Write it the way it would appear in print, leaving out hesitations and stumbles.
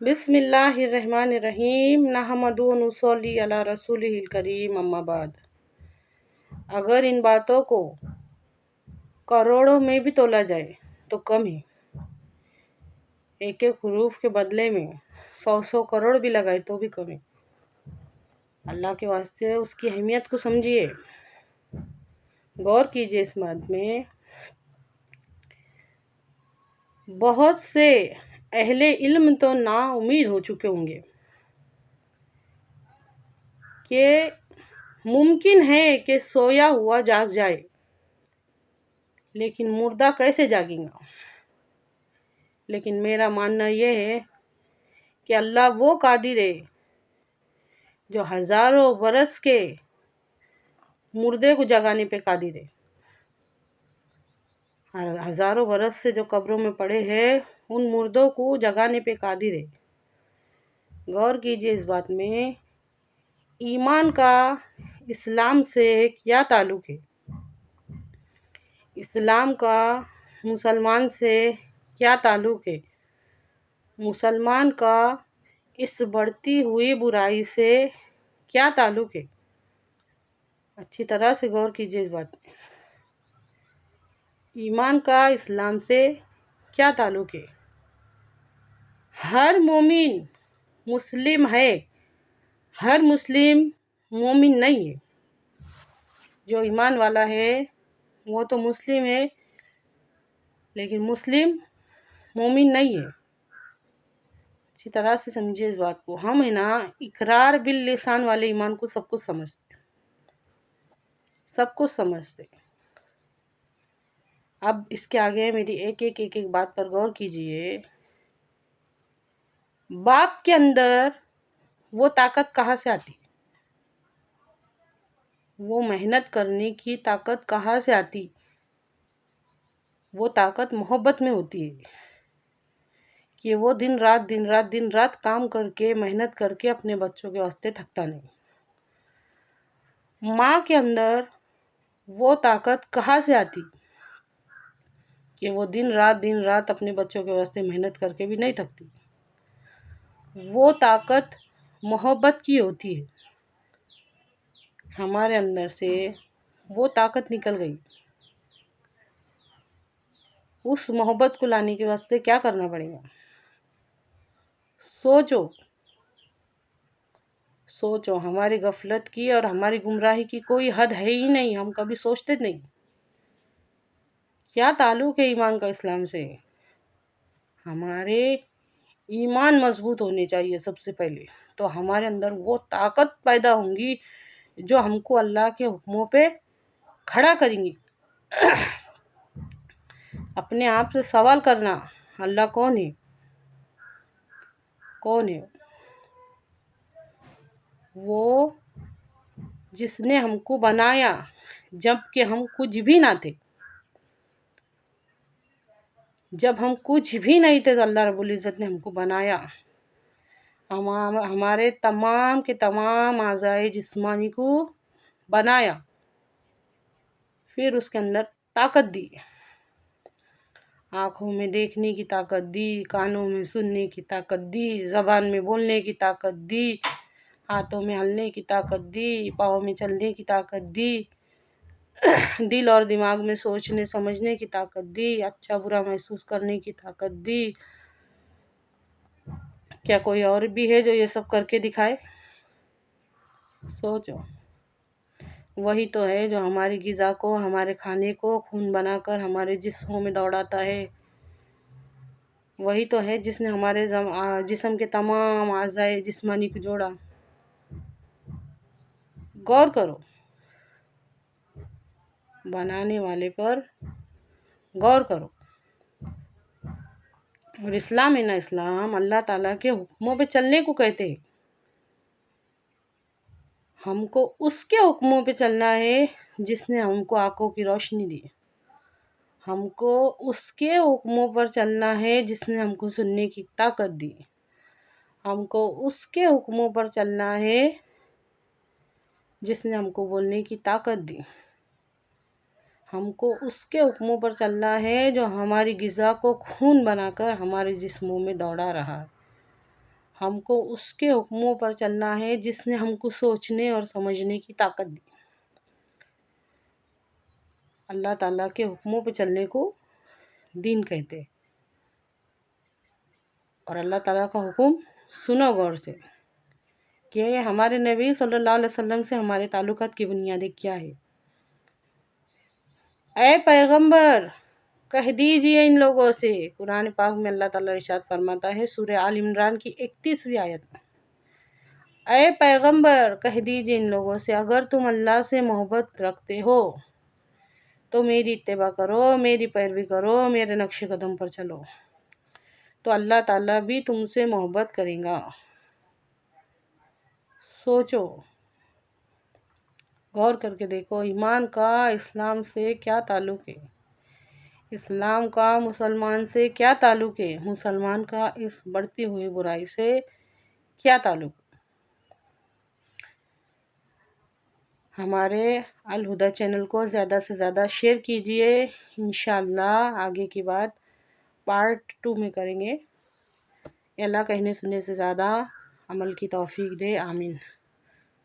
بسم اللہ الرحمن الرحیم نحمدہ و نصلی علی رسولہ الکریم اما بعد۔ اگر ان باتوں کو کروڑوں میں بھی تولا جائے تو کم ہے۔ ایک ایک حروف کے بدلے میں 100 کروڑ بھی لگائے تو بھی کم ہے۔ اللہ کے واسطے اس کی اہمیت کو سمجھیے، غور کیجیے اس بات میں۔ بہت سے اہل علم تو نا امید ہو چکے ہوں گے کہ ممکن ہے کہ سویا ہوا جاگ جائے، لیکن مردہ کیسے جاگے گا؟ لیکن میرا ماننا یہ ہے کہ اللہ وہ قادر ہے جو ہزاروں برس کے مردے کو جگانے پہ قادر ہے۔ ہزاروں برس سے جو قبروں میں پڑے ہیں ان مردوں کو جگانے پہ قادر ہے۔ غور کیجیے اس بات میں، ایمان کا اسلام سے کیا تعلق ہے؟ اسلام کا مسلمان سے کیا تعلق ہے؟ مسلمان کا اس بڑھتی ہوئی برائی سے کیا تعلق ہے؟ اچھی طرح سے غور کیجیے اس بات میں۔ ایمان کا اسلام سے کیا تعلق ہے؟ ہر مومن مسلم ہے، ہر مسلم مومن نہیں ہے۔ جو ایمان والا ہے وہ تو مسلم ہے، لیکن مسلم مومن نہیں ہے۔ اچھی طرح سے سمجھیے اس بات کو۔ ہم اقرار باللسان والے ایمان کو سب کچھ سمجھتے۔ اب اس کے آگے میری ایک ایک بات پر غور کیجیے۔ باپ کے اندر وہ طاقت کہاں سے آتی؟ وہ محنت کرنے کی طاقت کہاں سے آتی؟ وہ طاقت محبت میں ہوتی ہے کہ وہ دن رات کام کر کے محنت کر کے اپنے بچوں کے واسطے تھکتا نہیں۔ ماں کے اندر وہ طاقت کہاں سے آتی کہ وہ دن رات اپنے بچوں کے واسطے محنت کر کے بھی نہیں تھکتی؟ وہ طاقت محبت کی ہوتی ہے۔ ہمارے اندر سے وہ طاقت نکل گئی۔ اس محبت کو لانے کے واسطے کیا کرنا پڑے گا؟ سوچو ہماری غفلت کی اور ہماری گمراہی کی کوئی حد ہے ہی نہیں، ہم کبھی سوچتے نہیں۔ کیا تعلق ہے ایمان کا اسلام سے؟ ہمارے ایمان مضبوط ہونے چاہیے سب سے پہلے، تو ہمارے اندر وہ طاقت پیدا ہوں گی جو ہم کو اللہ کے حکموں پہ کھڑا کریں گی۔ اپنے آپ سے سوال کرنا، اللہ کون ہے؟ وہ جس نے ہم کو بنایا جب کہ ہم کچھ بھی نہ تھے۔ جب ہم کچھ بھی نہیں تھے تو اللہ رب العزت نے ہم کو بنایا، ہمارے تمام کے تمام اعضائے جسمانی کو بنایا، پھر اس کے اندر طاقت دی، آنکھوں میں دیکھنے کی طاقت دی، کانوں میں سننے کی طاقت دی، زبان میں بولنے کی طاقت دی، ہاتھوں میں ہلنے کی طاقت دی، پاؤں میں چلنے کی طاقت دی، دل اور دماغ میں سوچنے سمجھنے کی طاقت دی، اچھا برا محسوس کرنے کی طاقت دی۔ کیا کوئی اور بھی ہے جو یہ سب کر کے دکھائے؟ سوچو، وہی تو ہے جو ہماری غذا کو، ہمارے کھانے کو خون بنا کر ہمارے جسموں میں دوڑاتا ہے۔ وہی تو ہے جس نے ہمارے جسم کے تمام اعضائے جسمانی کو جوڑا۔ غور کرو، بنانے والے پر غور کرو۔ اور اسلام ہے نا، اسلام اللہ تعالیٰ کے حکموں پہ چلنے کو کہتے ہیں۔ ہم کو اس کے حکموں پہ چلنا ہے جس نے ہم کو آنکھوں کی روشنی دی۔ ہم کو اس کے حکموں پر چلنا ہے جس نے ہم کو سننے کی طاقت دی۔ ہم کو اس کے حکموں پر چلنا ہے جس نے ہم کو بولنے کی طاقت دی۔ ہم کو اس کے حکموں پر چلنا ہے جو ہماری غذا کو خون بنا کر ہمارے جسموں میں دوڑا رہا ہے۔ ہم کو اس کے حکموں پر چلنا ہے جس نے ہم کو سوچنے اور سمجھنے کی طاقت دی۔ اللہ تعالیٰ کے حکموں پہ چلنے کو دین کہتے، اور اللہ تعالیٰ کا حکم سنو غور سے کہ ہمارے نبی صلی اللہ علیہ وسلم سے ہمارے تعلقات کی بنیادیں کیا ہے۔ اے پیغمبر، کہہ دیجئے ان لوگوں سے، قرآن پاک میں اللہ تعالیٰ ارشاد فرماتا ہے سورہ آل عمران کی 31ویں آیت میں، اے پیغمبر کہہ دیجئے ان لوگوں سے، اگر تم اللہ سے محبت رکھتے ہو تو میری اتباع کرو، میری پیروی کرو، میرے نقش قدم پر چلو، تو اللہ تعالیٰ بھی تم سے محبت کرے گا۔ سوچو، غور کر کے دیکھو، ایمان کا اسلام سے کیا تعلق ہے؟ اسلام کا مسلمان سے کیا تعلق ہے؟ مسلمان کا اس بڑھتی ہوئی برائی سے کیا تعلق؟ ہمارے الہدیٰ چینل کو زیادہ سے زیادہ شیئر کیجئے، انشاءاللہ آگے کی بات پارٹ 2 میں کریں گے۔ اللہ کہنے سننے سے زیادہ عمل کی توفیق دے، آمین۔